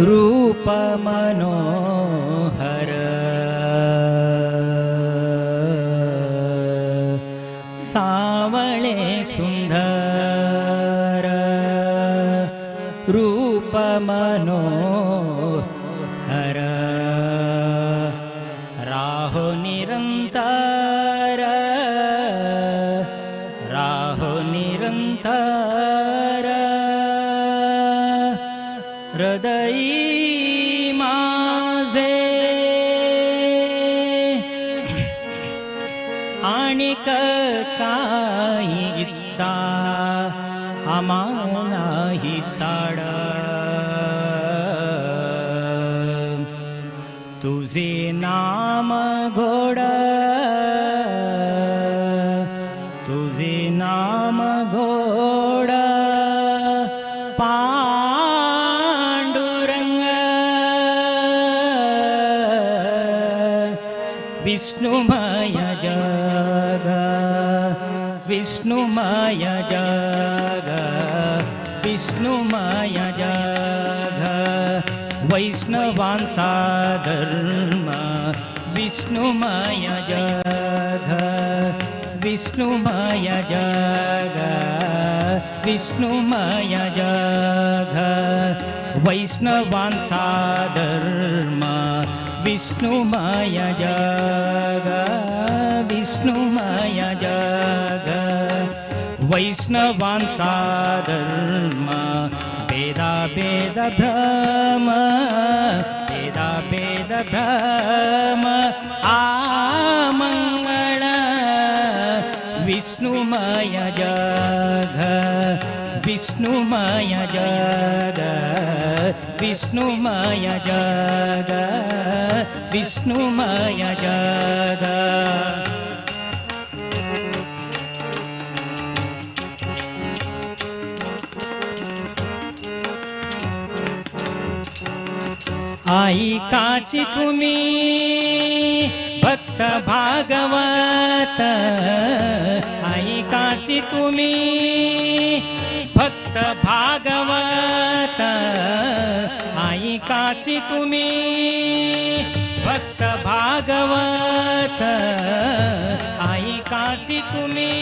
रूप मनोहर सावळे सुंदर रूप मनोहर राहो निरंतर हृदयी माझे आणिक काही इच्छा आम्हालाही चाड तुझे नाम घोड तुझे नाम घोड पांडुरंग विष्णुमय जग विष्णुमय जग विष्णुमय जग वैष्णवांचा धर्म विष्णुमय जग विष्णुमय जग विष्णुमय जग वैष्णवांचा धर्म विष्णुमय जग विष्णुमय जग वैष्णवांचा धर्म भेदा भेद भ्रम भेदा भेद भ्रम आमंगळ विष्णुमय जग विष्णुमय जग विष्णुमय जग विष्णुमय जग ऐकाची तुम्ही भक्त भागवत ऐकाची तुम्ही भक्त भागवत ऐकाची तुम्ही भक्त भागवत ऐकाची तुम्ही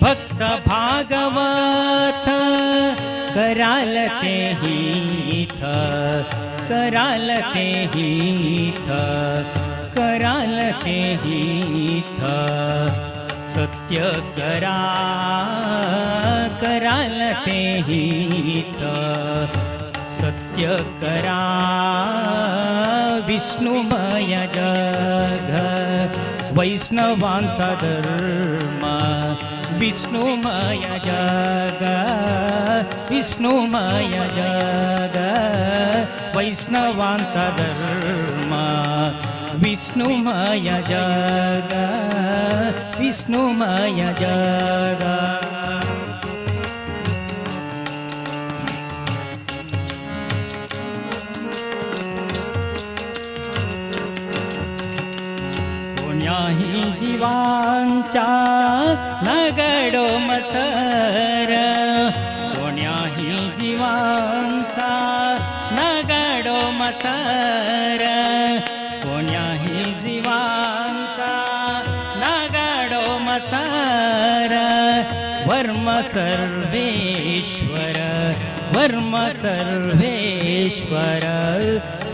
भक्त भागवत कराल ते हित कराल ते हित कराल ते हित सत्य करा कराल ते हित सत्य करा विष्णुमय जग वैष्णवांचा धर्म विष्णुमय जग विष्णुमय जग वैष्णवांचा धर्म विष्णुमय जग विष्णुमय जग कोण्याही जीवांच्या नगडो मसर कोण्याही जीवांचा नगडो मसर कोण्याही जीवांचा नगडो मसर वर्म सर्वेश्वर वर्म सर्वेश्वर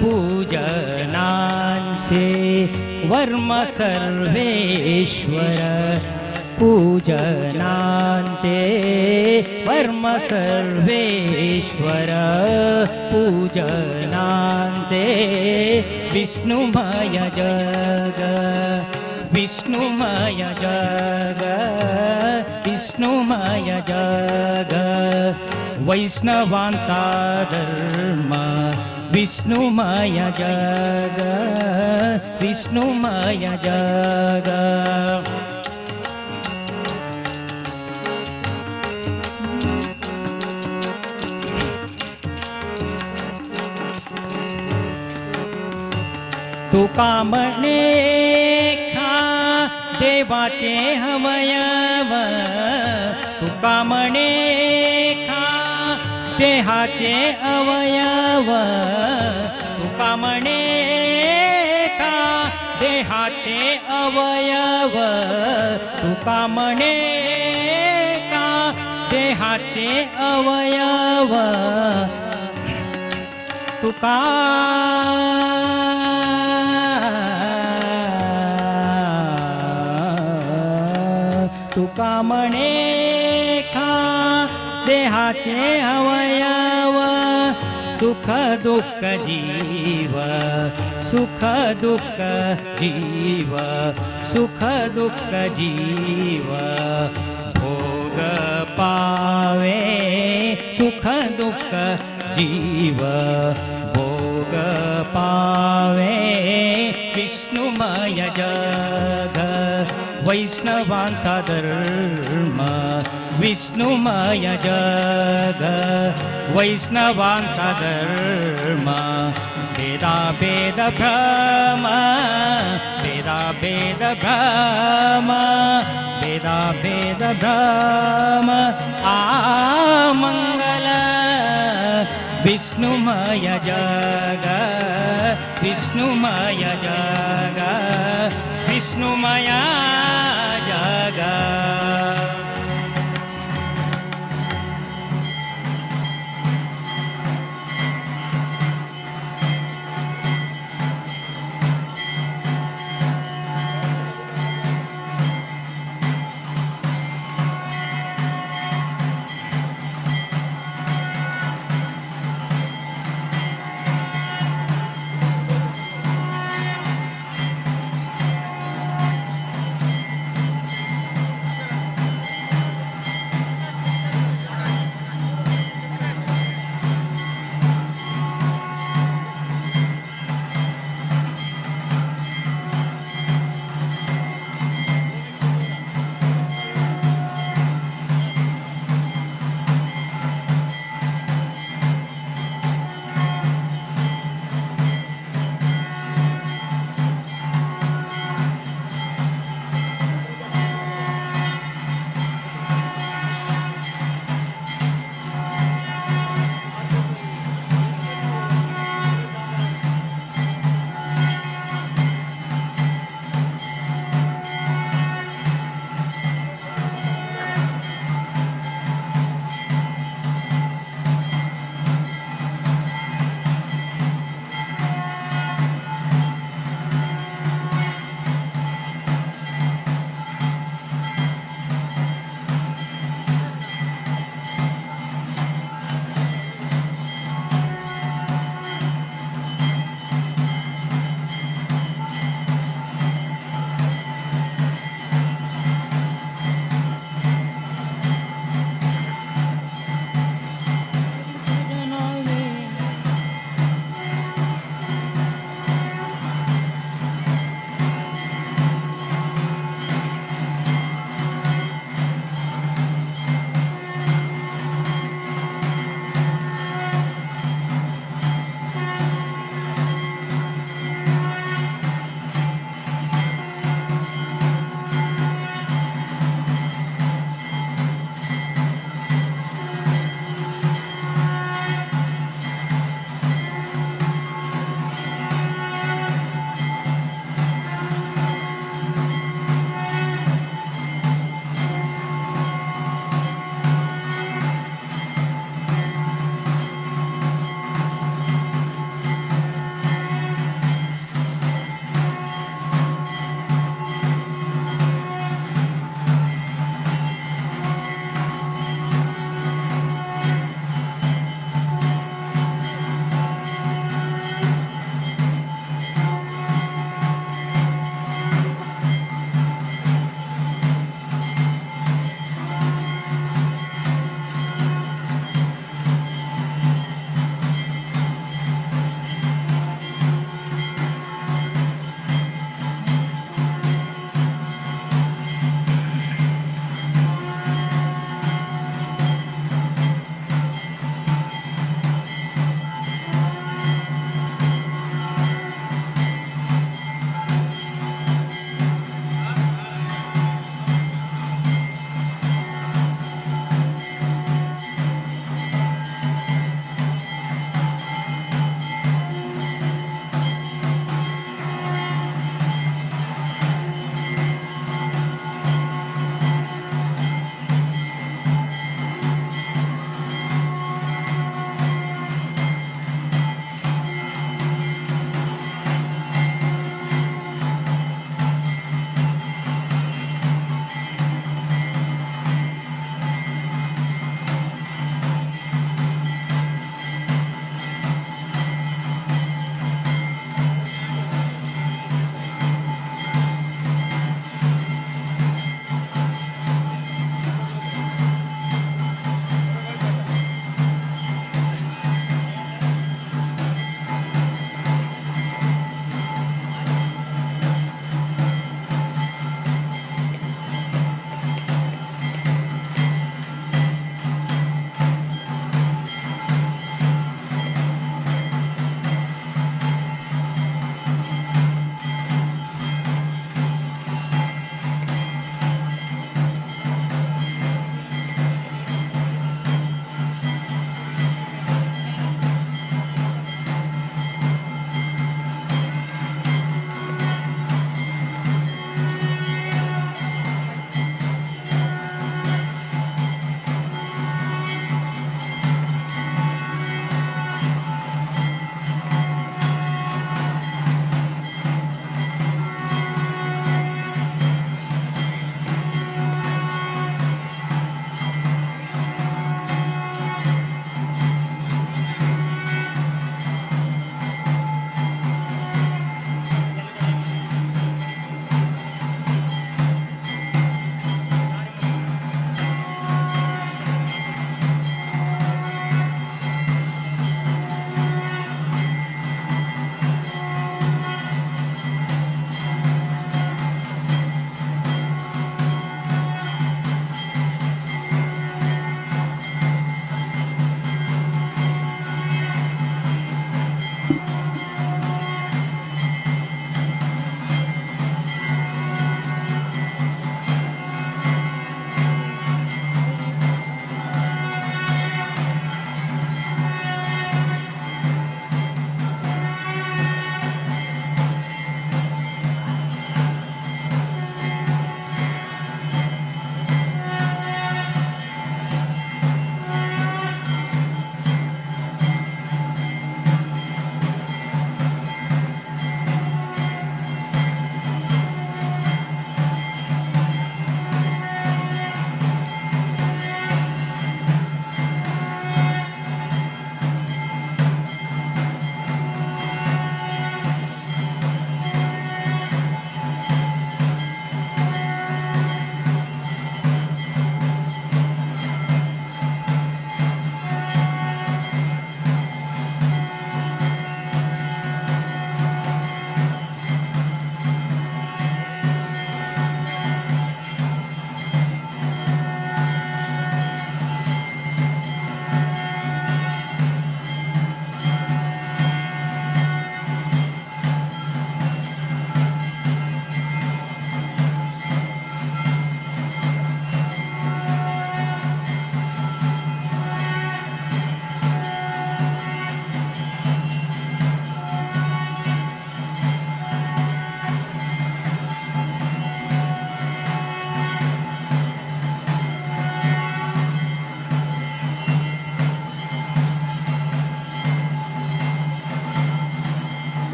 पूजनांचे वर्म सर्वेश्वर पूजनांचे वर्म सर्वेश्वर पूजनांचे विष्णुमय जग विष्णुमय जग विष्णुमय जग वैष्णवांचा धर्म विष्णुमय जग विष्णुमय जग तुका म्हणे खा देवाचे अवयव तुका म्हणे खा देहाचे अवयव तुका म्हणे का देहाचे अवयव तुका म्हणे का देहाचे अवयव तुका तुका म्हणे का देहाचे अवयव सुख दुःख जीव सुख दुःख जीव सुख दुःख जीव भोग पावे सुख दुःख जीव भोग पावे विष्णुमय जग वैष्णवांचा धर्म विष्णुमय जग वैष्णवांचा धर्म भेदा भेद भ्रम भेदा भेद भ्रम भेदा भेद भ्रम आमंगल विष्णुमय जग विष्णुमय जग विष्णुमय जग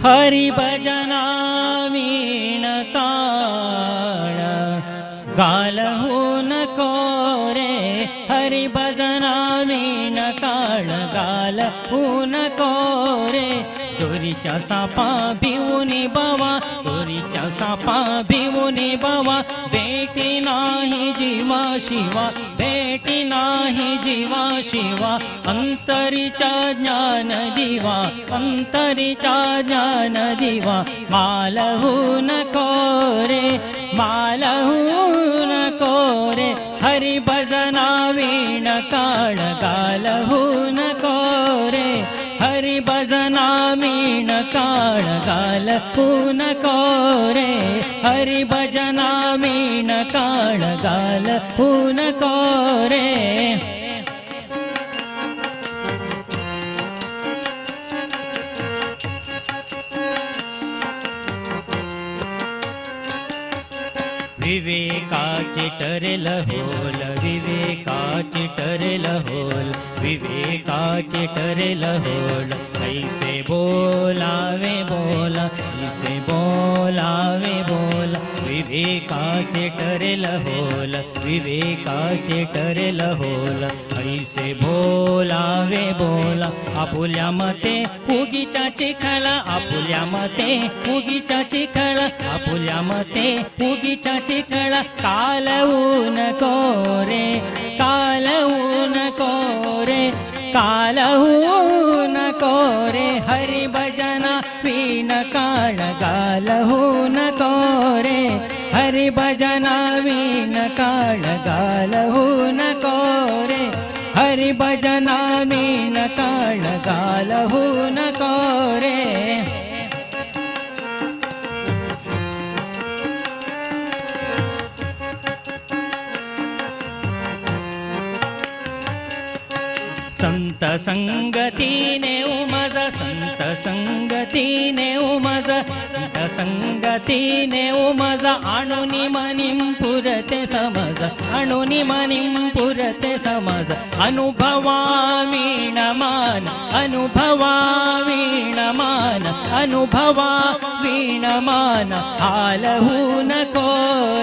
हरि भजना वीण काळ गालहू नको रे हरि भजना वीण काळ गालहू नको रे दोरीच्या सापा भिवूनी बावा दोरीच्या सापा भिवूनी बावा भेटी नाही जीवा शिवा भेटी नाही जीवा शिवा अंतरीचा ज्ञान दिवा अंतरीचा ज्ञान दिवा मालहू नको रे मालहू नको रे हरि भजना वीण काळ गालहू नको रे हरि भजना वीण काळ गालहू नको रे हरि भजना वीण काळ गालहू नको रे विवेकाचे टरेल होल विवेकाचे टरेल होल विवेकाचे टरेल होल ऐसे बोलावे बोला ऐसे बोलावे बोला विवेकाचे टरेल होल विवेकाचे टरेल होल ऐसे बोलावे बोला आपुल्या मते उगीचा चिखला आपुल्या मते उगीचा चिखला आपुल्या मते उगीचा चिखला कालवू नको रे कालवू नको रे कालहू नको रे हरि भजना वीण काळ गालहू नको रे हरि भजना वीण काळ गालहू नको रे हरि भजना वीण काळ गालहू नको रे संत संगतीने उमज संत संगतीने उमज संत संगतीने उमज आणुनी मनीं पुरते समज आणुनी मनीं पुरते समज अनुभवा वीणमान अनुभवा वीणमान अनुभवा वीणमान हालहू नको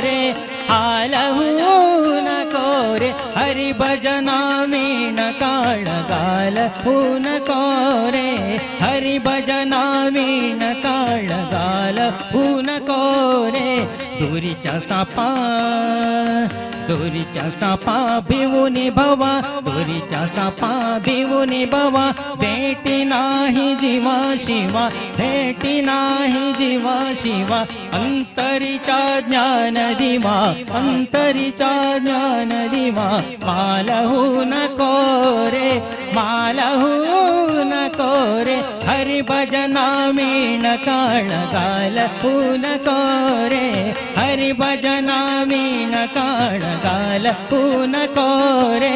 रे हालहू नको रे हरि भजना वीण काळ गालहू नको रे हरि भजना वीण काळ गालहू नको रे दोरीच्या सापा दोरीच्या सापा भिवूनी भवा दोरीच्या सापा भिवूनी भवा भेटी नाही जीवा शिवा भेटी नाही जीवा शिवा अंतरीचा ज्ञान दिवा अंतरीचा ज्ञान दिवा मालहू नको रे मालहू नको रे हरि भजना वीण काळ गालहू नको रे हरि भजना वीण काळ गालहू नको रे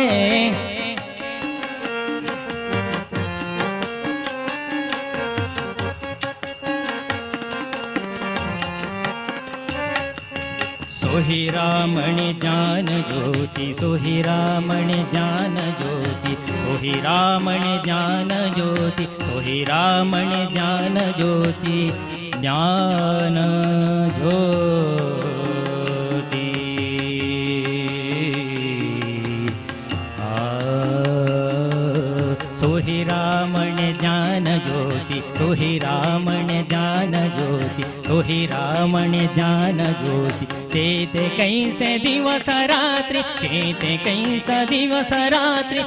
सोहिरामणि ज्ञान ज्योति सोहिरामणि ज्ञान ज्योति सोहिरामणि ज्ञान ज्योति सोहिरामणि ज्ञान ज्योति ज्ञान ज्योति सोहिरामणि ज्ञान ज्योति सोहिरामणि ज्ञान ज्योति सोहिरामणि ज्ञान ज्योति ते कैसे दिवस रात्रि ते कैसा दिवस रात्रि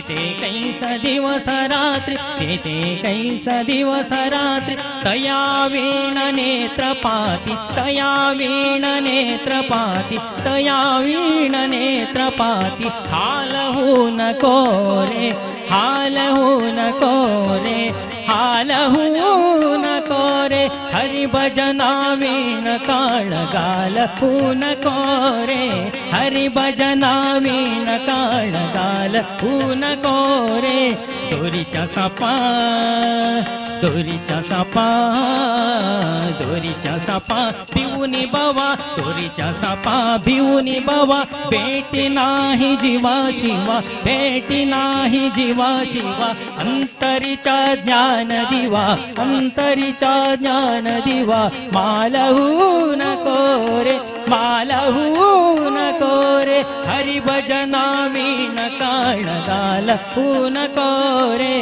ते कैसा दिवस रात्रि ते कैसा दिवस रात्रि तया वीण नेत्रपाति तया वीण नेत्रपाति तया वीण नेत्रपाति हालहू नको रे हालहू नको रे हालहू नको रे हरि भजना वीण काळ गालहू नको रे हरि भजना वीण काळ गालहू नको रे दोरीच्या सापा दोरीचा सापा भिवूनी बावा दोरीच्या सापा भिवूनी बावा भेटी नाही जीवा शिवा भेटी नाही जीवा शिवा अंतरीचा ज्ञान दिवा अंतरीचा ज्ञान दिवा मालहू नको रे हरि भजना वीण काळगाल हून कोरे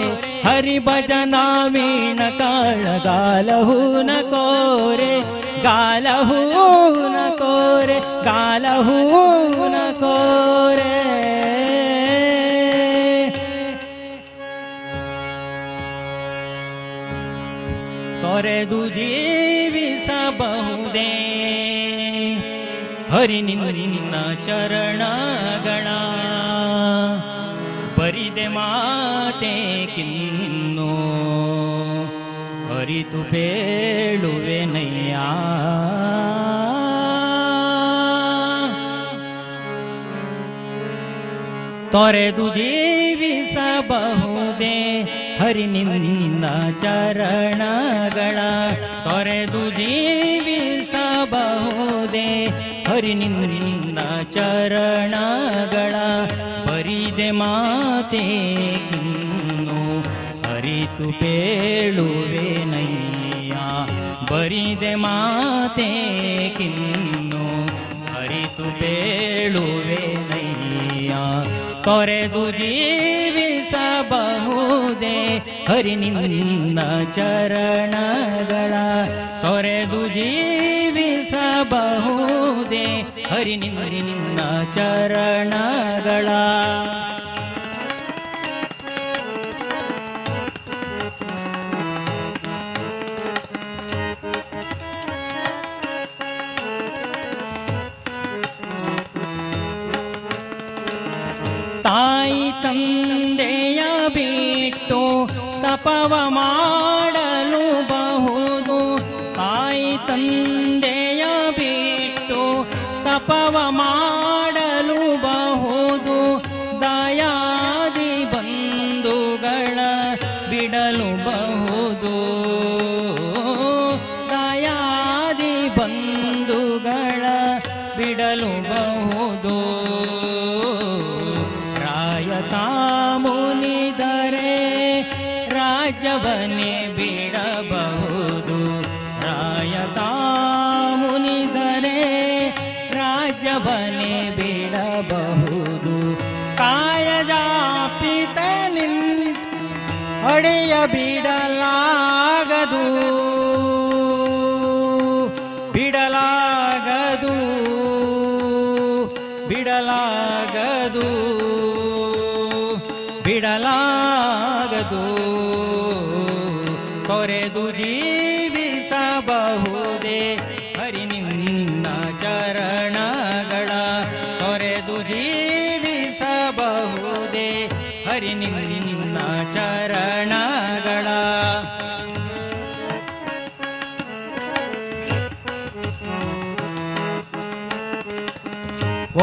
हरि भजना वीण काळगाल हून कोरे गाल हून कोरे गाल हून कोरे तोरे दुजी विसा बहुदे हरि निನ್ನ ಚರಣಗಳ ಬರಿದೆ ಮಾತೆ ಕಿನ್ನು ಹರಿತು ಬೇಳುವೆನಯ್ಯ ತೊರೆದು ಜೀವಿಸಬಹುದೇ ಹರಿ ನಿನ್ನ ಚರಣಗಳ ತೊರೆದು ಜೀವಿಸಬಹುದೇ ಹರಿ ನಿನ್ನ ಚರಣಗಳ ಬರಿದೆ ಮಾತೆ ಕಿನ್ನು ಹರಿತು ಬೇಳುವೆನಯ್ಯ ಬರಿದೆ ಮಾತೆ ಕಿನ್ನು ಹರಿತು ಬೇಳುವೆನಯ್ಯ ತೊರೆದು ಜೀವಿಸಬಹುದೇ ಹರಿ ನಿನ್ನ ಚರಣಗಳ ತೊರೆದು ಜೀವಿಸಬಹುದೇ ಹರಿ ನಿನ್ನ ಚರಣಗಳ ತಾಯಿ ತಂದೆಯ ಬಿಟ್ಟು ತಪವ ಮಾಡಲು ಬಹುದು ತಾಯಿ ತಂದೆಯ ಬಿಟ್ಟು ತಪವ ಮಾಡಲು ಬಹುದು ದಯಾದಿ ಬಂಧುಗಳ ಬಿಡಲು ಬಹುದು ದಯಾದಿ ಬಂಧುಗಳ ಬಿಡಲು ಬಹುದು ರಾಯತಾ ಮುನಿದರೆ ರಾಜ್ಯವನ್ನೇ ಬಿಡಬಹುದು ರಾಯತಾ ಮುನಿದರೆ ರಾಜ್ಯವನ್ನೇ ಬಿಡಬಹುದು ಕಾಯಜಾಪಿತ ಹೊಡೆಯ ಬಿಡಲಾಗದು ಬಿಡಲಾಗದು ಬಿಡಲಾಗದು ಬಿಡಲಾಗದು ತೊರೆದು ಜೀವಿಸಬಹುದೇ ಹರಿ ನಿನ್ನ ಚರಣಗಳ ತೊರೆದು ಜೀವಿಸಬಹುದೇ ಹರಿ ನಿನ್ನ ಚರಣಗಳ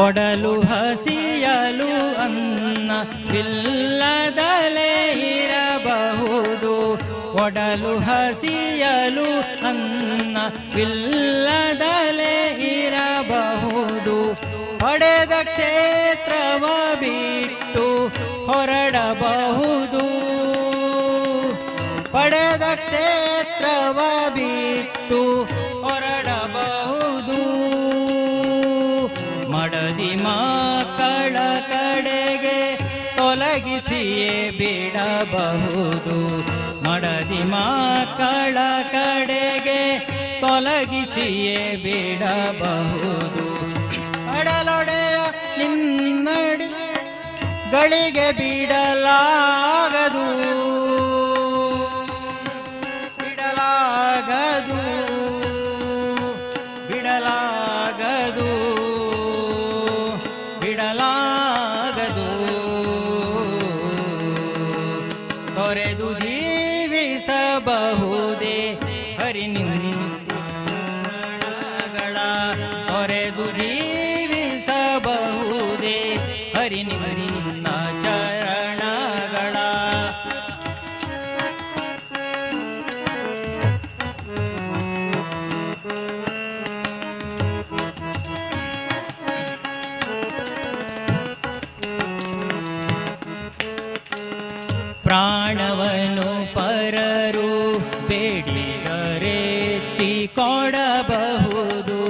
ಒಡಲು ಹಸಿಯಲು ಅನ್ನವಿಲ್ಲದಲೇ ಇರಬಹುದು ಒಡಲು ಹಸಿಯಲು ಅನ್ನವಿಲ್ಲದಲೇ ಇರಬಹುದು ಪಡೆದ ಕ್ಷೇತ್ರವ ಬಿಟ್ಟು ಹೊರಡಬಹುದು ಪಡೆದ ಕ್ಷೇತ್ರವ ಬಿಟ್ಟು ಹೊರಡಬಹುದು ಮಡದಿ ಮಕ್ಕಳ ಕಡೆಗೆ ತೊಲಗಿಸಿಯೇ ಬಿಡಬಹುದು ಮಡದಿ ಮಕ್ಕಳ ಕಡೆಗೆ ತೊಲಗಿಸಿಯೇ ಬಿಡಬಹುದು ಅಡಲೊಡೆಯ ನಿನ್ನಡಿ ಗಳಿಗೆ ಬಿಡಲಾಗದು ಬಿಡಲಾಗದು ಬಿಡಲಾಗದು ಬಿಡಲಾಗದು ತೊರೆದು ಜೀವಿಸಬಹುದೇ ಹರಿ ನಿನ್ನಗಳ ತೊರೆದು ಜೀವಿಸಬಹುದೇ ಹರಿ ನಿನ್ನ ಚರಣಗಳ ಪ್ರಾಣವನ್ನು ಪರರು ಬೇಡಿದರೆತ್ತಿ ಕೊಡಬಹುದು.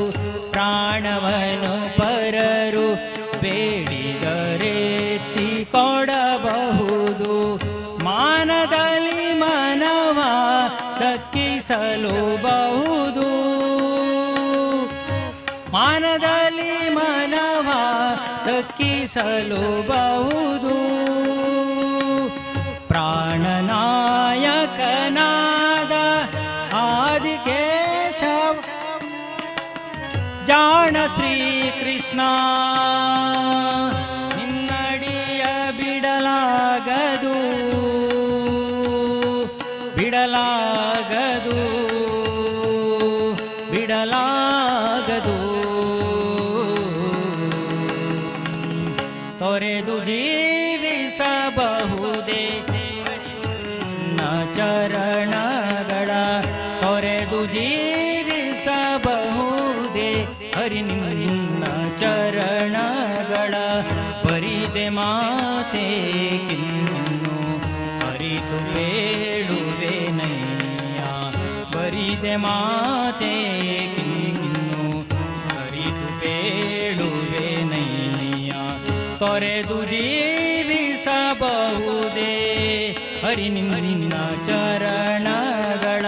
ಪ್ರಾಣವನ್ನು ಪರರು ಬೇಡಿದರೆತ್ತಿ ಕೊಡಬಹುದು. ಮಾನದಲ್ಲಿ ಮನವ ದಕ್ಕಿಸಲುಬಹುದು. ಮಾನದಲ್ಲಿ ಮನವ ದಕ್ಕಿಸಲುಬಹುದು. ಪ್ರಾಣನಾಯಕನಾದ ಆದಿಕೇಶವ ಜಾಣ ಶ್ರೀಕೃಷ್ಣ ನಿನ್ನಡಿಯ ಬಿಡಲಾಗದು ಬಿಡಲಾಗದು ಬಿಡಲಾಗದು. ತೊರೆದು ಜೀವಿಸಬಹುದೇ ನ ಚರಣಗಳ. ತೊರೆದು ಜೀವಿಸಬಹುದೇ ಹರಿ ನಿನ್ನ ಚರಣಗಳ. ಬರಿದೆ ಮಾತೆ ಕಿನ್ನು ಅರಿತು ಬೇಡುವೆನಯ್ಯ. ಬರಿದೆ ಮಾತೆ ಕಿನ್ನು ಅರಿತು ಬೇಡುವೆನಯ್ಯ. ತೊರೆದು ಜೀವಿಸಬಹುದೇ ಹರಿ ನಿನ್ನ ಚರಣಗಳ.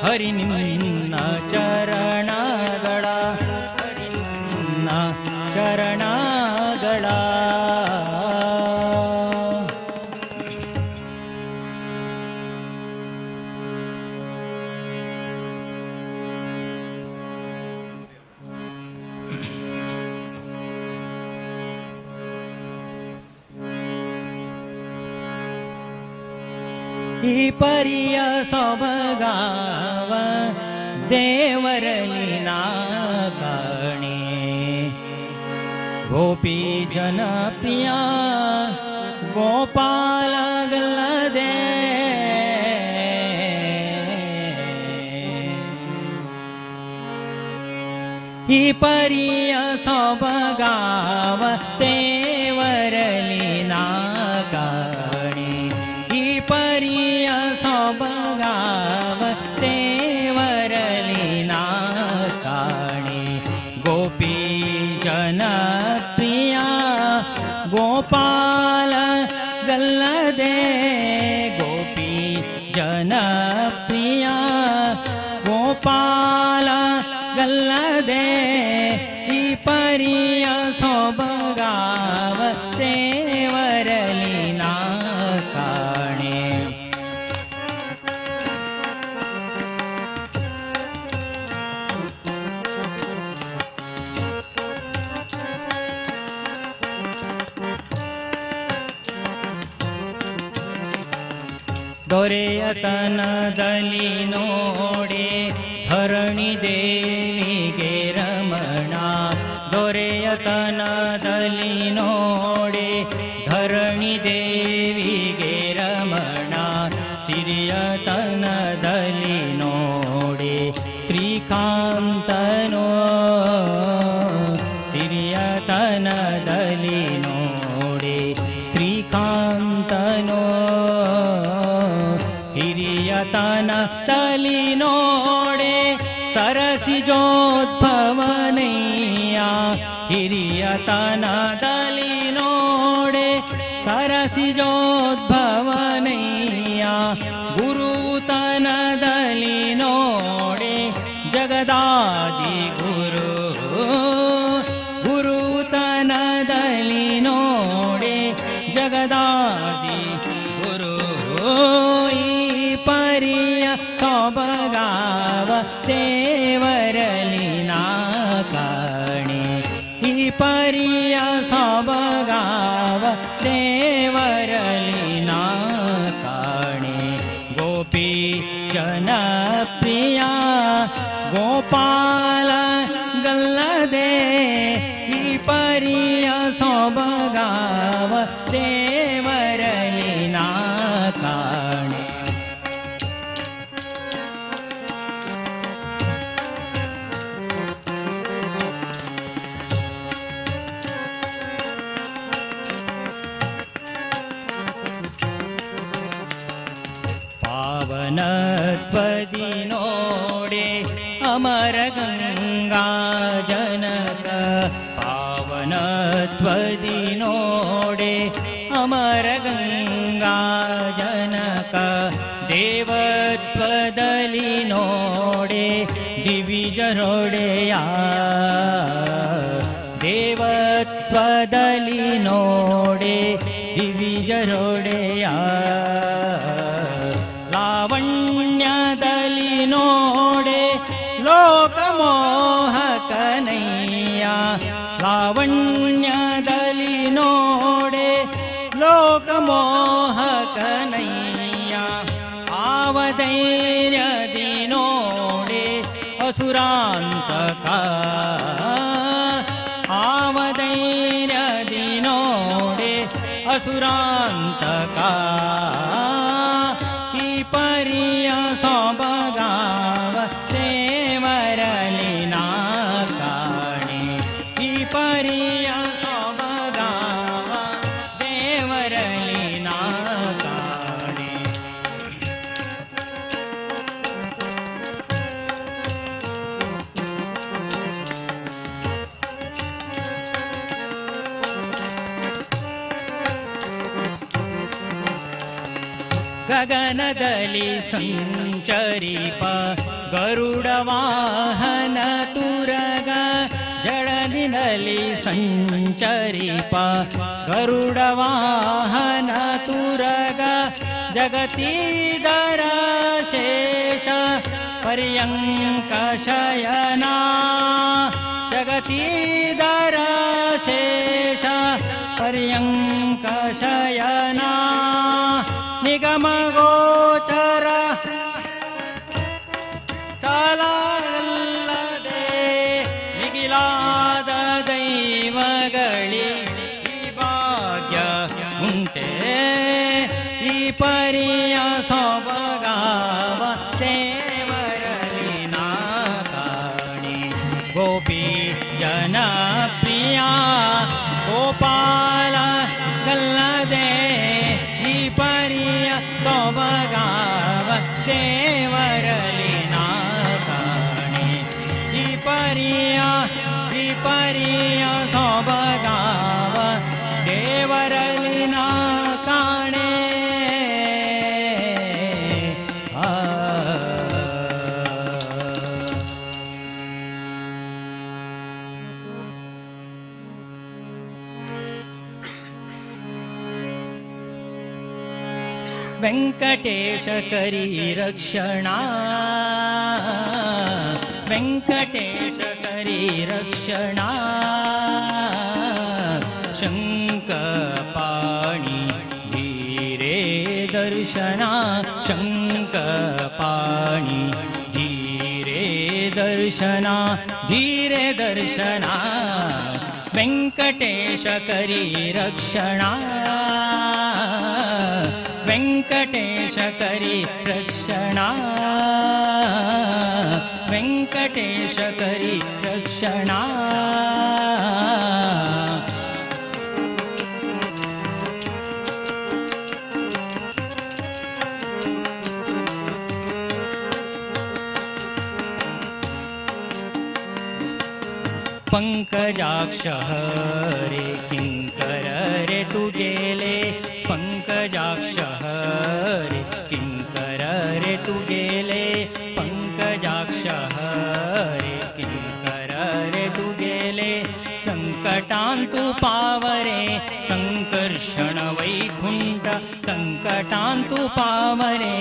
ಹರಿ ನಿನ್ನ ಚರಣಗಳ. ಹರಿ ನಿನ್ನ ಚರಣಗಳ. ಈ ಪರಿಯ ಸೊಬಗಾವ ದೇವರಲ್ಲಿ ನಾ ಕಾಣೆ. ಗೋಪಿ ಜನಪ್ರಿಯ ಗೋಪಾಲಗಲ್ಲದೆ. ಈ ಪರಿಯ ಸೊಬಗಾವ ದೇವರಲ್ಲಿ ನಾ ಕಾಣೆ. ಈ ಪರಿಯ ಸೊಬಗಾವ ದೇವರಲ್ಲಿ ನಾ ಕಾಣೆ. ಗೋಪಿ ಜನಪ್ರಿಯ ಗೋಪಾಲ ಗಲ್ಲದೆ. ಗೋಪಿ ಜನಪ್ರಿಯ ಗೋಪಾಲ ಗಲ್ಲದೆ. ಈ ಪರಿಯ ಸೊಬಗಾವ ದೇವರಲ್ಲಿ ನಾ ಕಾಣೆ. ದೊರೆಯತನದಲ್ಲಿ ನೋಡೆ ಧರಣಿ ದೇವಿಗೆ ರಮಣ. ದೊರೆಯತನದಲ್ಲಿ ನೋಡೆ ಧರಣಿ ದೇವಿಗೆ ರಮಣ. ಸಿರಿಯತನದಲ್ಲಿ ನೋಡೆ ಶ್ರೀಕಾಂತನೋ. ಸಿರಿಯತನದಲ್ಲಿ ನೋಡೆ ಶ್ರೀಕಾಂತನೋ. ಹಿರಿಯತನದಲ್ಲಿ ನೋಡೆ ಸರಸಿಜೋದ್ಭವನಯ್ಯ. ಹಿರಿಯತನದಲ್ಲಿ ನೋಡೆ ಸರಸಿಜೋದ್ಭವನಯ್ಯ. ಗುರುತನದಲ್ಲಿ ನೋಡೆ ಜಗದಾದಿ ಗುರು. ಗುರುತನದಲ್ಲಿ ನೋಡೆ ಜಗದಾದಿ ಗುರು. ಈ ಪರಿಯ ಸೊಬಗಾವ ದೇವರಲ್ಲಿ ನಾ ಕಾಣೆ. ಈ ಪರಿಯ ಸೊಬಗಾವ ದೇವರಲ್ಲಿ ನಾ ಕಾಣೆ. ಗೋಪಿ ಜನಪ್ರಿಯ ಗೋಪಾಲ ಗಲ್ಲದೆ. ಈ ಪರಿಯ ಸೊಬಗಾವ ದೇವರಲ್ಲಿ ನಾ ಕಾಣೆ. पावनत्वदि नोडे अमर गंगा जनक पावनत्वदि नोडे अमर गंगा जनक देवत्वदलि नोडे दिविजरोडेया देवत्वदलि नोडे दिविजरोडेया लावण्यदलि नोडे लोकमोहकनैया लावण्यदलि नोडे लोकमोहकनैया आवधैर्यदि नोडे असुरान्तका आवधैर्यदि नोडे असुरान्तका ಈ ಪರಿಯ ಸೊಬಗಾವ ದೇವರಲಿ ನಾ ಕಾಣೆ ಈ ಪರಿಯ ಸೊಬಗಾವ ದೇವರಲಿ ನಾ ಕಾಣೆ ಗಗನದಲ್ಲಿ ಸಂಚರಿಪ ಗರುಡ ವಾಹನ ತುರಗ ಜಡದಿನಲ್ಲಿ ಸಂಚರಿಪ ಗರುಡ ವಾಹನ ತುರಗ ಜಗತೀಧರ ಶೇಷ ಪರ್ಯಂಕ ಶಯನ ಜಗತೀಧರ ಶೇಷ ಪರ್ಯಂಕ ಶಯನ ನಿಗಮ ಗೋಚರ ಚಾಲಲ್ಲದೆ ಮಿಗಿಲಾದ ದೈವಗಳಿ ಈ ಭಾಗ್ಯ ಉಂಟೆ ಈ ಪರಿಯ ಸೊಬಗಾವ ದೇವರಲಿ ನಾ ಕಾಣೆ ಗೋಪಿ ಜನಪ್ರಿಯ ಗೋಪಾಲ ಗಲ್ಲದೆ ಈ ಪರಿಯ ಸೊಬಗಾವ ದೇವರಲಿ ನಾ ಕಾಣೆ ಈ ಪರಿಯ ಸೊಬಗಾವ ದೇವರಲಿ ನಾ ಕಾಣೆ ವೆಂಕಟೇಶ ಕರಿ ರಕ್ಷಣಾ ವೆಂಕಟೇಶ ಕರಿ ರಕ್ಷಣಾ ಶಂಕಪಾಣಿ ಧೀರೆ ದರ್ಶನ ಶಂಕಪಾಣಿ ಧೀರೆ ದರ್ಶನ ಧೀರೆ ದರ್ಶನ ವೆಂಕಟೇಶ ಕರಿ ರಕ್ಷಣಾ ವೆಂಕಟೇಶ ಕರಿ ರಕ್ಷಣಾ ವೆಂಕಟೇಶ ಕರಿ ರಕ್ಷಣಾ पंकजाक्ष रे किंकर रे तू गेले पंकजाक्ष रे किंकर रे तू गेले पंकजाक्ष रे किंकर रे तू गेले संकटांतु पावरे संकर्षण वैकुंठ संकटांतु पावरे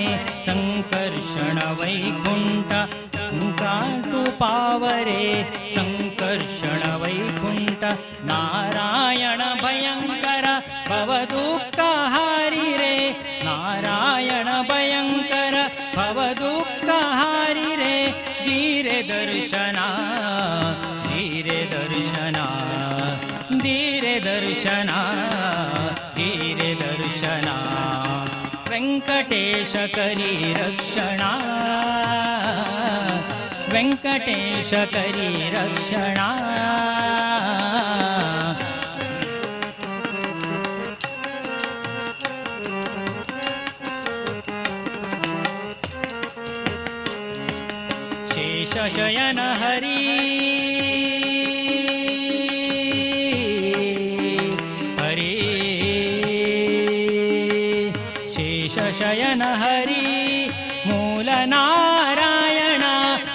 संकर्षण वैकुंठ संकटांतु पावरे संकर्षण वैकुंठ नारायण भयंकर भवदुःखहारि रे नारायण भयंकर भवदुःखहारि रे धीरे दर्शना धीरे दर्शना धीरे दर्शना धीरे दर्शना वेंकटेश करी रक्षणा वेंकटेश करी रक्षणा शेषशयन हरी हरी शेषशयन हरी मूल नारायण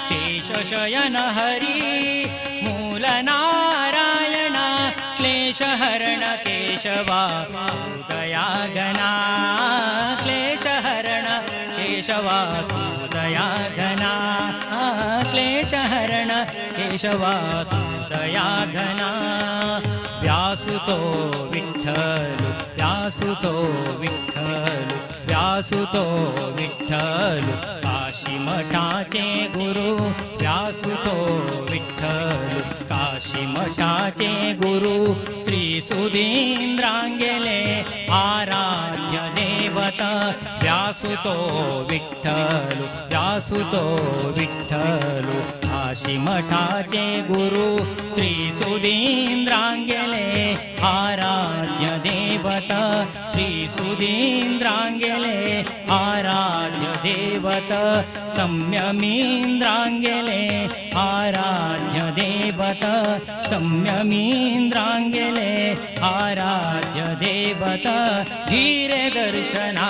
शेषशयन हरी मूल नारायण क्लेशहरण केशवा उदयागना क्लेशहरण केशवा उदयागना क्लेशहरण केशवा उदयागना व्यासुतो विठ्ठल व्यासुतो विठ्ठल व्यासुतो विठ्ठल काशी मठाचे गुरु व्यासुतो विठ्ठल काशी मठाचे गुरु श्री सुधींद्रांगेले आराध्य देवता व्यासुतो विठ्ठल व्यासुतो विठ्ठल काशी मठाचे गुरु श्री सुधींद्रांगेले आराध्य देवता श्री सुधींद्रांगेले आराध्य देवता संयमींद्रांगेले आराध्य देवता संयमींद्रांगेले आराध्य देवता धीरे दर्शना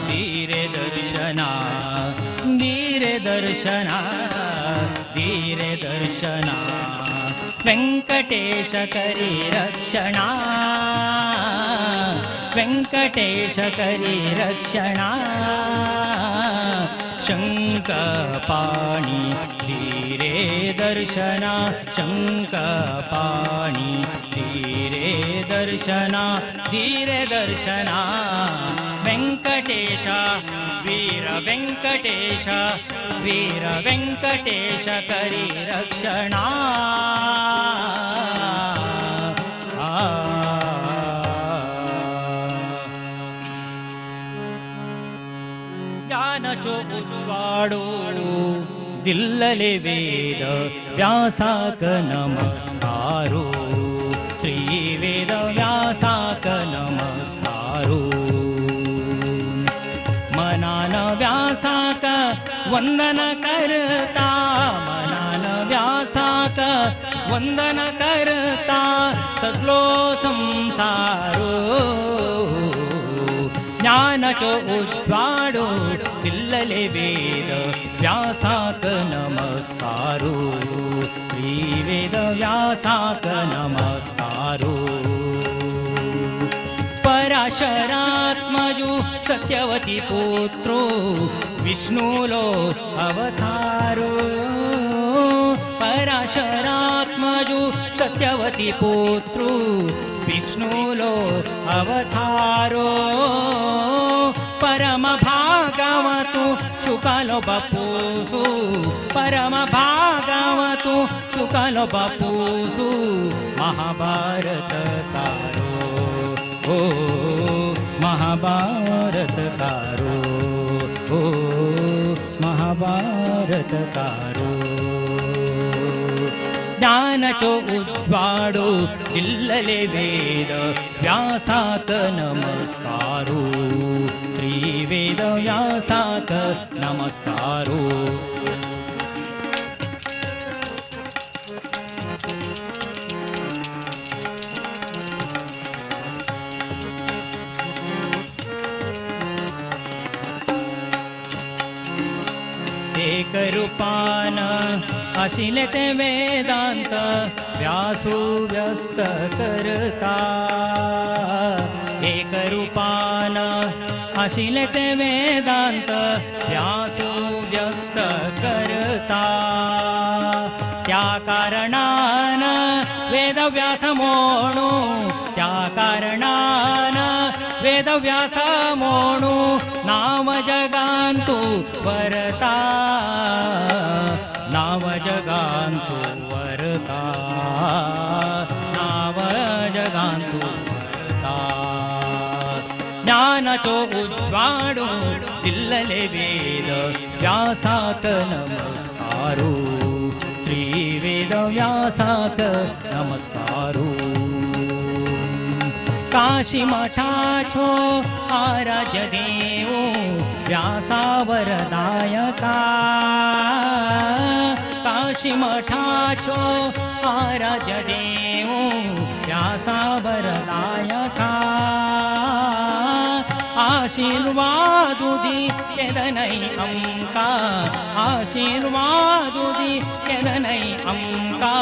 धीरे दर्शना धीरे दर्शना धीरे दर्शना वेंकटेश करी रक्षणा वेंकटेश करी रक्षणा शंखपाणी धीरे दर्शना शंखपाणी धीरे दर्शना धीरे दर्शना वेंकटेश वीर वेंकटेश करी रक्षणा ज्ञानचो उज्वाडो दिल्लले वेद व्यासाक नमस्कारो श्री वेद व्यासाक नमस्कारो मनान व्यासाक वंदन करता मनान व्यासाक वंदन करता सगलो संसारो ज्ञानचो उज्वाडो दिल्लले वेद व्यासाक नमस्कारो श्री वेद व्यासाक नमस्कारो पराशरात्मजो सत्यवती पुत्रो विष्णुलो अवतारो पराशरात्मजो सत्यवती पुत्रो विष्णुलो अवतारो परम भागवतु शुकालो बापूसु परम भागवतु शुकालो बापूसु महाभारतकारो ओ महाभारतकारो ओ महाभारतकारो ज्ञानचो उज्वाडो दिल्लले वेद व्यासाक नमस्कारो श्री वेद व्यासाक नमस्कारो एक रूपान अशिले ते वेदांत व्यासु व्यस्त करता एक रूपान अशिले ते वेदांत व्यासु व्यस्त करता त्या कारणान वेदव्यास म्हणू त्या कारणान वेदव्यास म्हणू नाम जगांतु वरता नाव जगांतु वरता नाव जगांतु वरता ज्ञानचो उज्वाडो दिल्लले वेद व्यासाक नमस्कारो श्री वेद व्यासाक नमस्कारो काशी मठाचो आराध्य देव व्यासावरदायका काशी मठाचो आराध्य देव व्यासावरदायका आशीर्वादुदी केदनै अंका आशीर्वादुदी केदनै अंका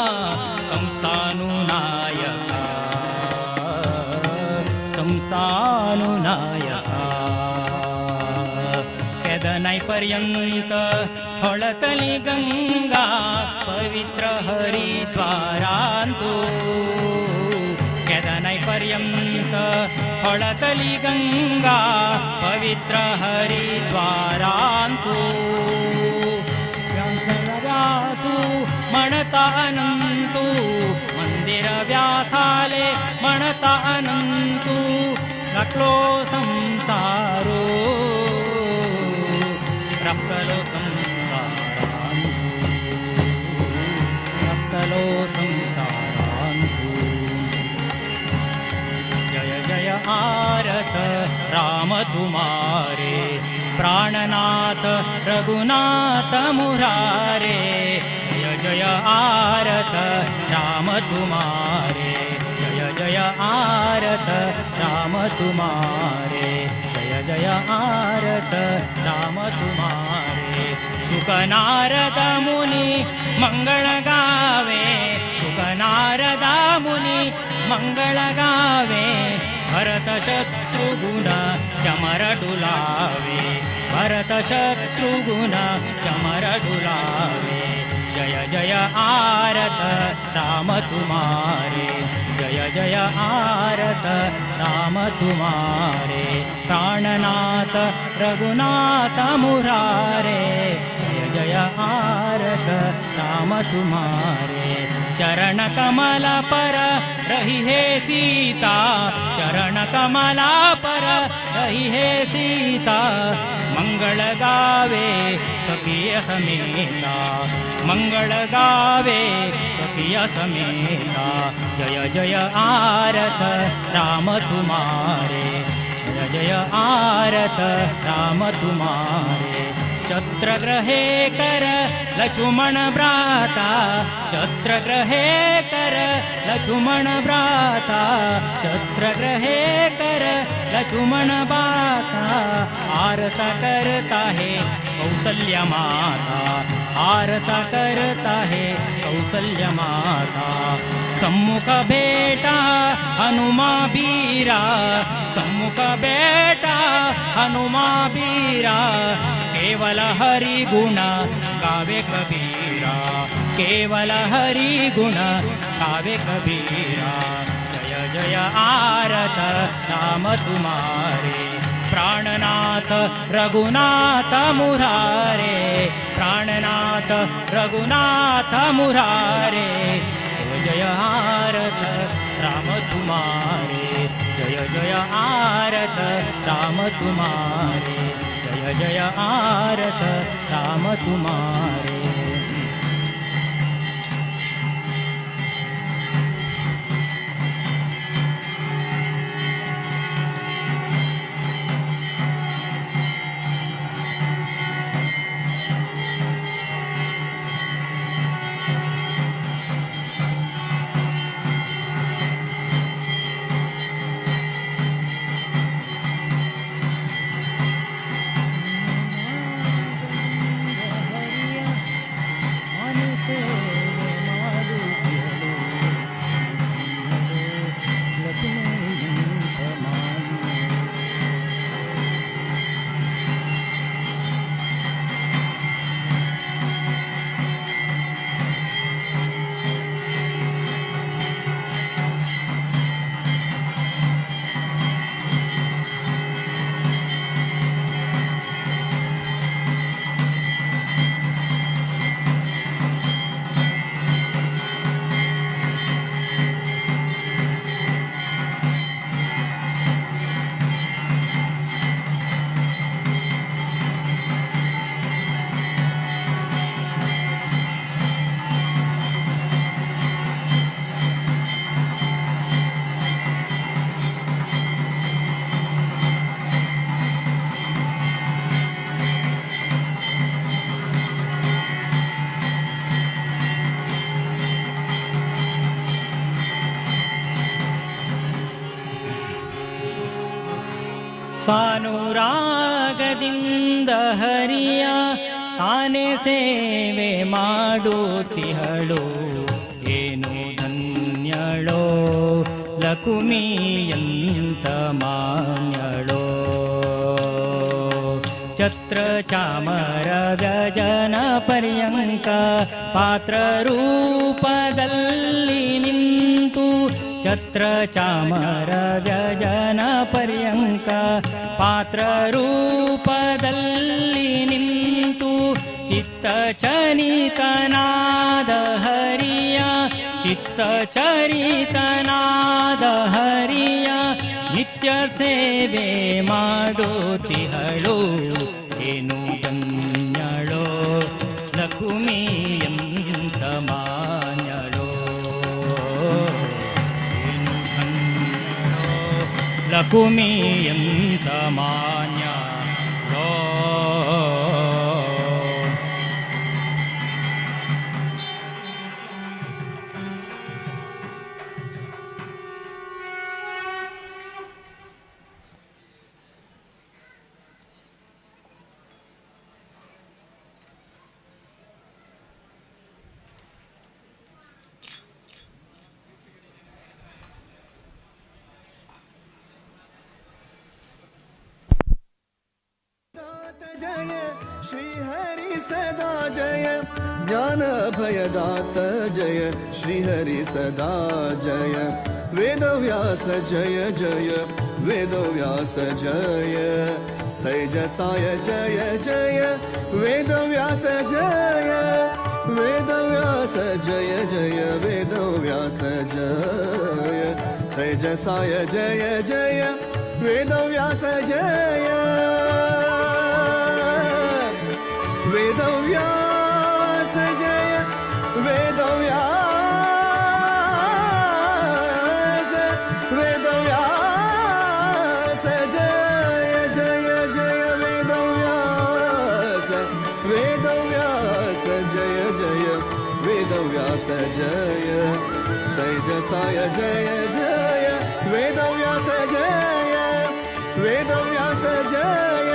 संस्थानुनायका संस्थानुनायका केदनै पर्यंत ಹೊಳತಲಿ गंगा पवित्र हरिद्वारांतु केदनै पर्यंत ಹೊಳತಲಿ गंगा पवित्र हरिद्वारांतु व्यासु म्हणता अनंतु मंदिर व्यासाले म्हणता अनंतु नटलो संसारो रक्तलो संसारांतु रक्तलो संसारांतु जय जय आरत राम तुम्हारे प्राणनाथ रघुनाथ मुरारे जय जय आरत राम तुम्हारे जय जय आरत राम तुम्हारे जय जय आरत राम तुम्हारे शुक नारद मुनि मंगल गावे शुक नारद मुनि मंगल गावे भरत शत्रुघ्न चमर डुलावे भरत शत्रुघ्न चमर डुलावे जय जय आरत राम तुम्हारे जय जय आरत राम तुम्हारे प्राणनाथ रघुनाथ मुरारे जय जय आरत राम तुम्हारे चरण कमल पर रही है सीता चरण कमला पर रही है सीता मंगल गावे सखिय समेता मंगल गावे सखिय समेता जय जय आरत राम तुम्हारे जय जय आरत राम तुम्हारे छत्रग्रहे कर लक्ष्मण भ्राता छत्रग्रहे कर लक्ष्मण भ्राता छत्रग्रहे कर लक्ष्मण भ्राता आरता करता है कौसल्य माता आरता करता है कौसल्य माता सम्मुख बेटा हनुमा बीरा सम्मुख बेटा हनुमा बीरा केवल हरि गुण गावे कबीरा केवल हरि गुण गावे कबीरा जय जय आरत राम तुम्हारे प्राणनाथ रघुनाथ मुरारे प्राणनाथ रघुनाथ मुरारे जय जय आरत राम तुम्हारे जय जय आरत राम तुम्हारे जय जय आरत राम तुम्हारे ಸ್ವಾನುರಾಗದಿಂದ ಹರಿಯ ತಾನೇ ಸೇವೆ ಮಾಡುತ್ತಿಹಳು ಏನು ಧನ್ಯಳೋ ಲಕುಮಿಯಂತ ಮಾನ್ಯಳೋ ಛತ್ರ ಚಾಮರ ವ್ಯಜನ ಪರ್ಯಂಕ ಪಾತ್ರ ರೂಪದಲ್ಲಿ ನಿಂತು ಛತ್ರ ಚಾಮರ ವ್ಯಜನ ಪರ್ಯಂಕ ಪಾತ್ರ ರೂಪದಲ್ಲಿ ನಿಂತು ಚಿತ್ತ ಚರಿತನಾದ ಹರಿಯ ಚಿತ್ತ ಚರಿತನಾದ ಹರಿಯ ನಿತ್ಯ ಸೇವೆ ಮಾಡುತ್ತಿಹಳು ಏನು ಧನ್ಯಳೋ ಲಕುಮಿಯಂತ ಮಾನ್ಯಳೋ ಏನು ಧನ್ಯಳೋ ಲಕುಮಿಯಂತ ಮಾನ್ಯಳೋ जय श्री हरि सदा जय ज्ञान भयदात जय श्री हरि सदा जय वेद व्यास जय जय वेद व्यास जय तेजसाय जय जय वेद व्यास जय वेद व्यास जय जय वेद व्यास जय तेजसाय जय जय वेद व्यास जय वेद व्यास जय वेद व्यास जय जय जय वेद व्यास जय जय वेद व्यास जय तेजसाय जय जय वेद व्यास जय वेद व्यास जय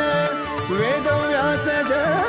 वेद व्यास जय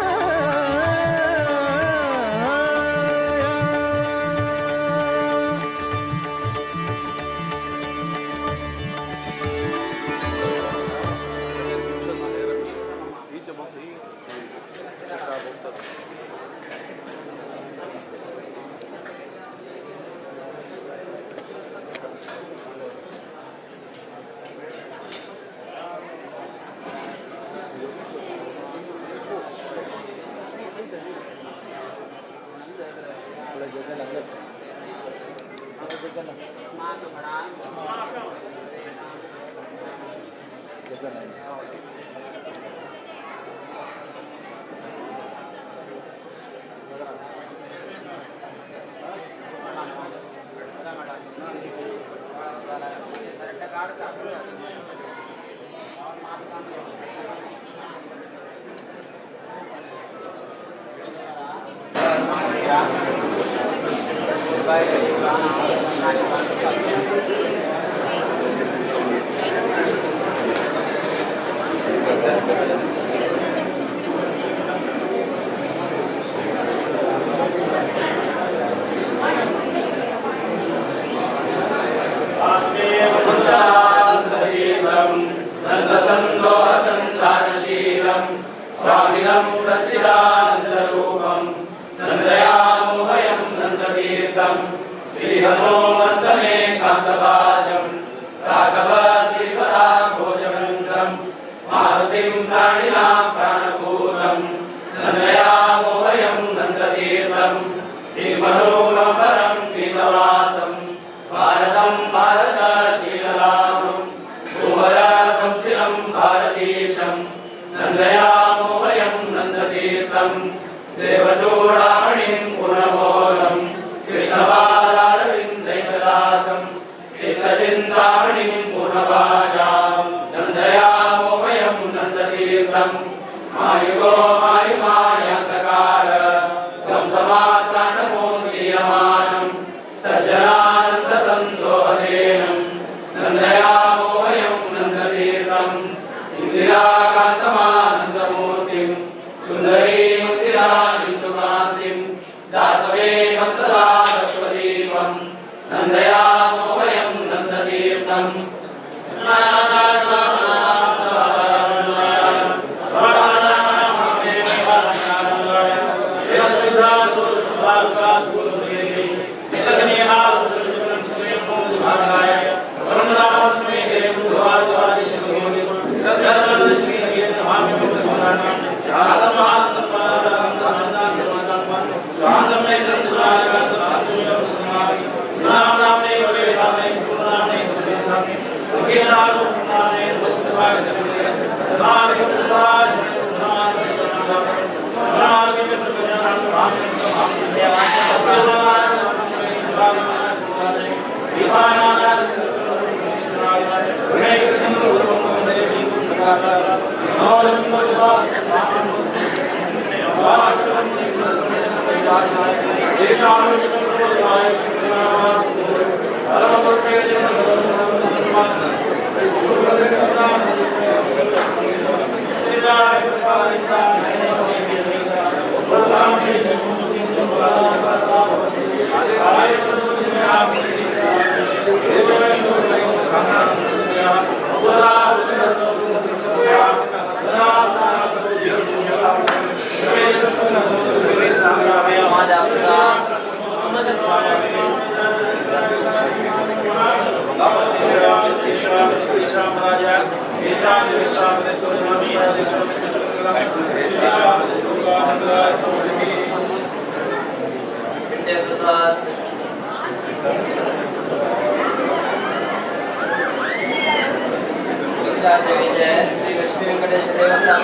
स्वामिनं सच्चिदानन्दरूपं नन्दयामोहयं नन्दतीर्थं श्रीहनो मन्दमे कान्तपाद श्री लक्ष्मी वेंकटेश देवस्थान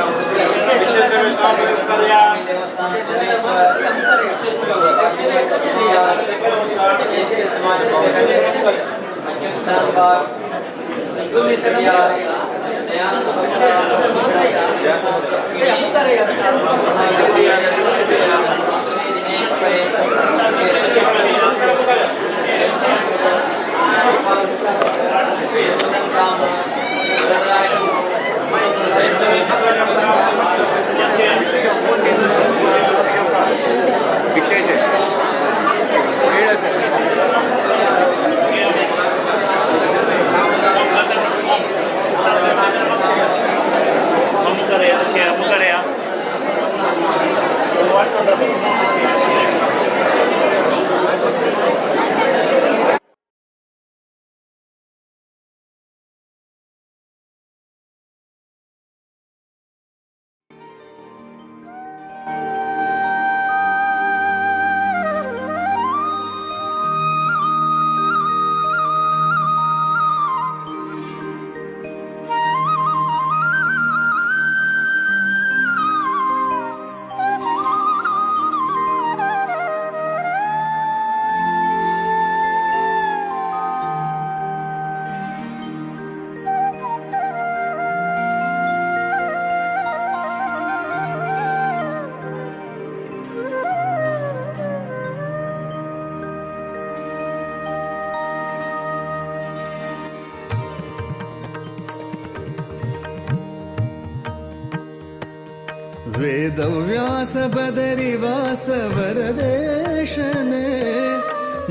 वेदव्यास बदरिवास वरदेशने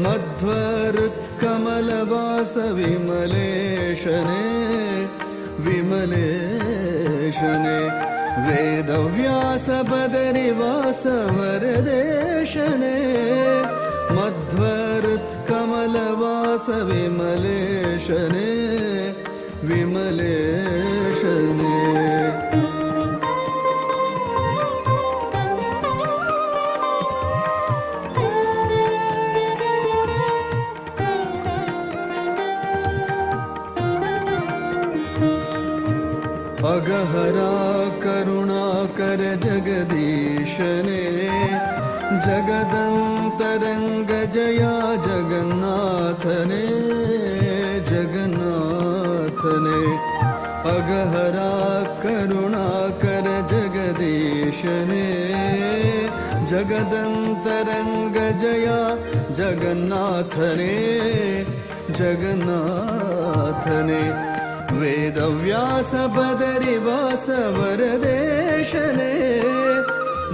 मध्वरुत्कमलवास विमलेशने विमलेशने वेदव्यास बदरिवास वरदेशने मध्वरुत्कमलवास विमलेशने विमलेशने अगहरा करुणाकर जगदीशने जगदन्तरङ्ग जया जगन्नाथने जगन्नाथने अगहरा करुणाकर जगदीशने जगदन्तरङ्ग जया जगन्नाथने जगन्नाथने वेदव्यास बदरिवास वरदेशने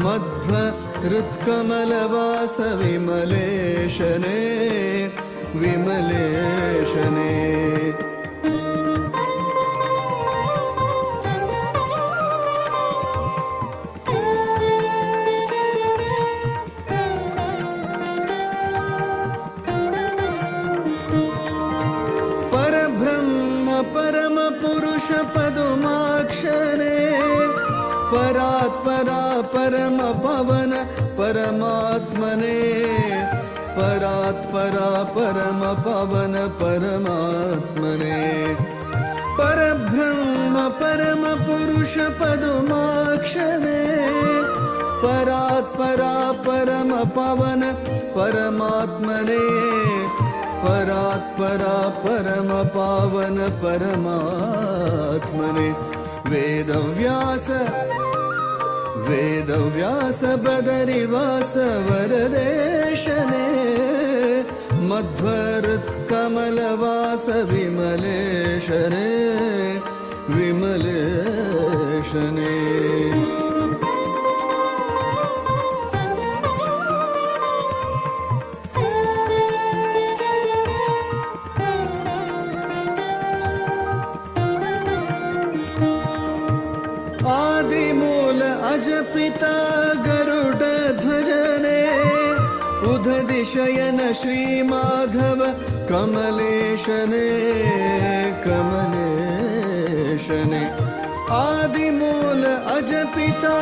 मध्वरुत्कमलवास विमलेशने विमलेशने परम पुरुष पदुमाक्षरे परात्परा परम पवन परमात्मने परात्परा परम पवन परमात्मने परब्रह्म परमपुरुष पदुमाक्षने परात्परा परम पावन परमात्मने परात्परा परम पावन परमात्मने वेदव्यास बदरिवास वरदेशने मध्वरुत्कमलवास विमलेशने विमलेशने आदिमूल अजपिता गरुड ध्वजने उदधिशयन श्रीमाधव कमलेशने कमलेशने आदिमूल अजपिता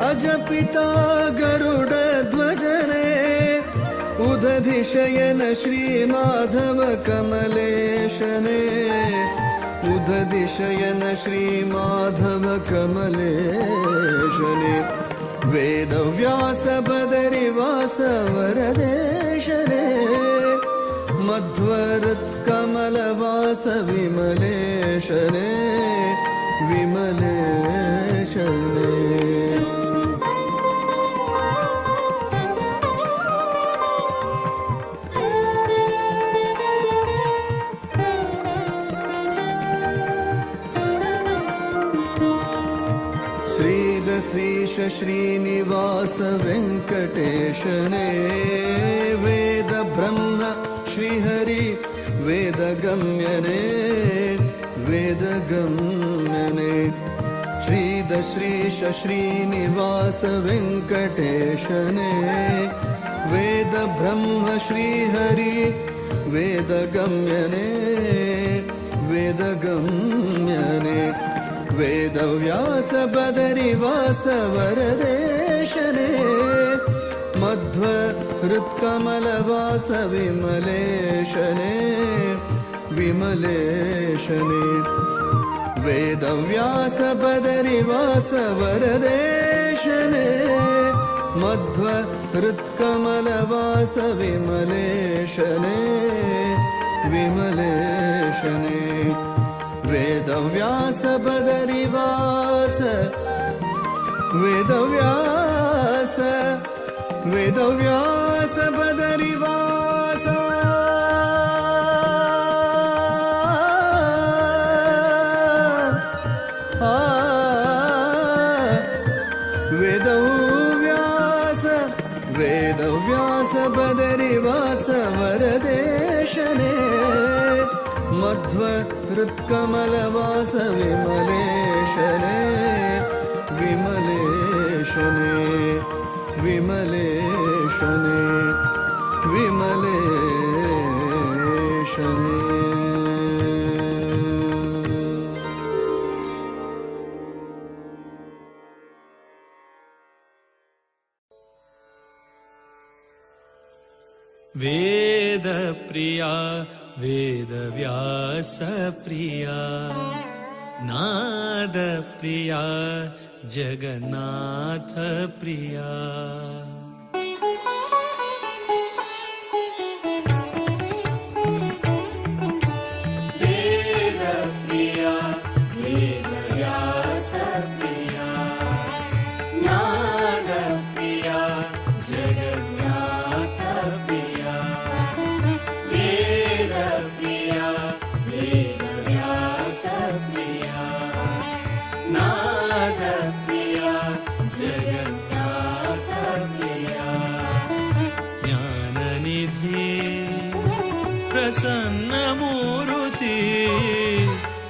अजपिता गरुड ध्वजने उदधिशयन श्रीमाधव कमलेशने उदधिशयन श्रीमाधव कमलेशने वेदव्यास बदरिवास वरदेशने मध्वरुत्कमलवास विमलेशने विमलेशने श्रीश श्रीनिवास वेंकटेशने वेद ब्रह्म श्रीहरि वेदगम्यने वेदगम्यने श्रीश श्रीनिवास वेंकटेशने वेद ब्रह्म श्रीहरि वेदगम्यने वेदगम्यने वेदव्यास बदरिवास वरदेशने मध्वरुत्कमलवास विमलेशने विमलेशने वेदव्यास बदरिवास वरदेशने मध्वरुत्कमलवास विमलेशने विमलेशने वेदव्यास बदरिवास वेदव्यास बदरिवास वेदव्यास बदरिवास वरदेशने मध्वरुत्कमलवास विमलेशने विमलेशने विमलेशने विमलेशने वेद प्रिया वेदव्यास प्रिया नाद प्रिया जगन्नाथ प्रिया वेद प्रिया वेदव्यास प्रिया नाद प्रिया जगन्नाथ प्रिया वेद प्रिया वेदव्यास प्रिया नाद प्रिया जगन्नाथ प्रिया ज्ञाननिधि प्रसन्न मूर्ति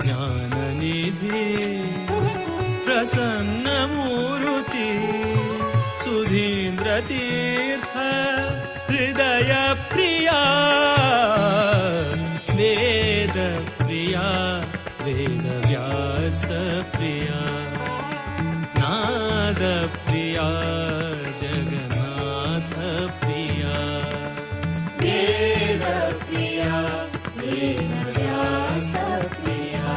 ज्ञाननिधि प्रसन्न मूर्ति सुधीन्द्र तीर्थ हृदय प्रिया वेद प्रिया वेदव्यास प्रिया नाद प्रिया जगन्नाथ प्रिया वेद प्रिया वेदव्यास प्रिया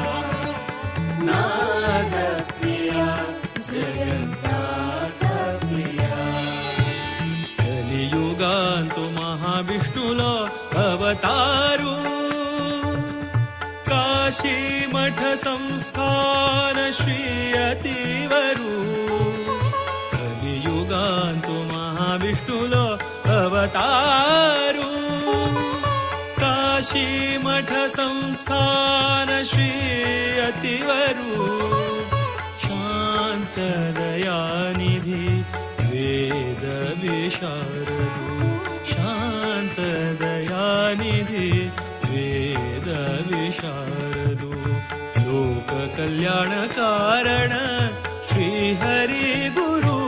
नाद प्रिया जगन्नाथ प्रिया కలియుగాంతు మహావిష్ణులో అవతారు కాశీ మఠ సంస్థాన శ్రీ అతివరు కలియుగాంతు మహావిష్ణులో అవతారు కాశీ మఠ సంస్థాన శ్రీ అతివరు శాంతదయానిధి వేద విశారదు శాంతదయానిధి వేద విశారదు లోಕ ಕಲ್ಯಾಣ ಕಾರಣ ಶ್ರೀ ಹರಿ ಗುರು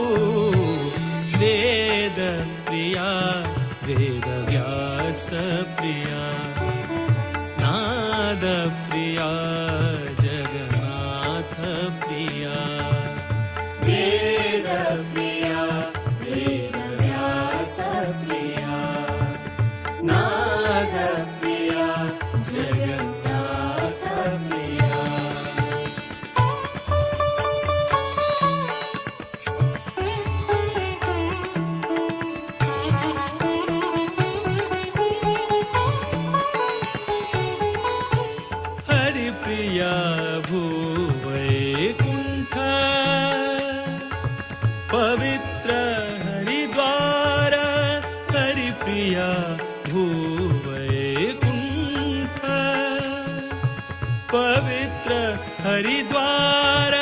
ವೇದ ಪ್ರಿಯ ವೇದ ವ್ಯಾಸ ಪ್ರಿಯ ನಾದ ಪ್ರಿಯ ಜಗನ್ನಾಥ ಪ್ರಿಯ वेद प्रिया वेदव्यास प्रिया नाद प्रिया जगन्नाथ प्रिया ಹರಿ ಪ್ರಿಯ ಭೂವೈಕುಂಠ ಪವಿತ್ರ ಹರಿದ್ವಾರ ಹರಿ ಪ್ರಿಯ ಭೂವೈಕುಂಠ ಪವಿತ್ರ ಹರಿದ್ವಾರ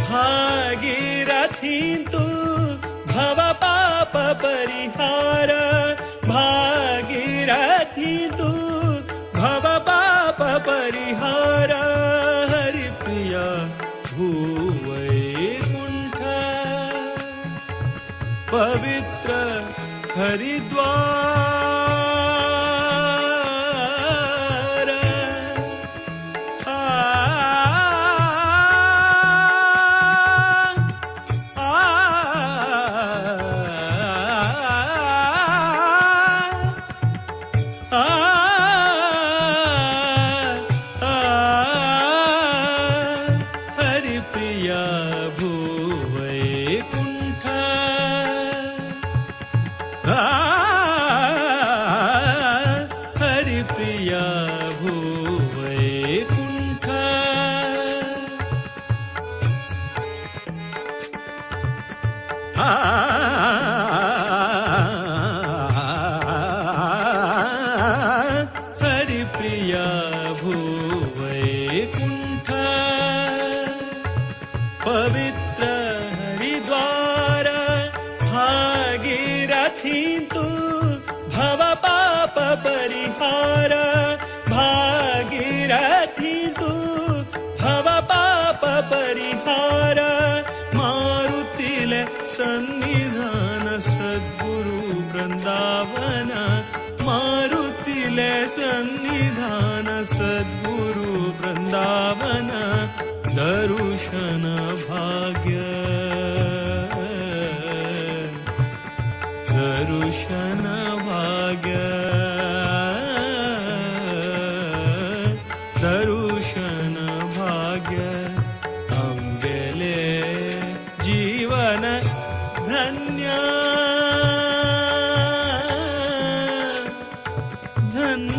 ಭಾಗೀರಥೀಂತು ಭವ ಪಾಪ ಪರಿಹಾರ ಭಾಗೀರಥೀಂತು ಭವ ಪಾಪ ಪರಿಹಾರ ಹರಿ ಪ್ರಿಯ ಭೂವೈಕುಂಠ ಪವಿತ್ರ ಹರಿದ್ವಾರ ಹರಿ ಪ್ರಿಯ ಭೂವೈಕುಂಠ ಹರಿ ಪ್ರಿಯ ಭೂವೈಕುಂಠ ಹರಿ ಪ್ರಿಯ ಭೂವೈಕುಂಠ ಪವಿತ್ರ ಹರಿದ್ವಾರ ಭಾಗೀರಥೀಂತು ಭವ ಪಾಪ ಪರಿಹಾರ ಭಾಗೀರಥೀಂತು ಭವ ಪಾಪ ಪರಿಹಾರ ಮಾರುತಿಲೆ ಸನ್ನಿಧಾನ ಸದ್ಗುರು ಬೃಂದಾವನ ಮಾರುತಿಲೆ ಸನ್ನಿಧಾನ ಸದ್ಗುರು ಬೃಂದಾವನ ದರುಶನ ಭಾಗ್ಯ ದರುಶನ ಭಾಗ್ಯ ದರುಶನ ಭಾಗ್ಯ ಅಂಬೆಲೆ ಜೀವನ ಧನ್ಯ ಧನ್ಯ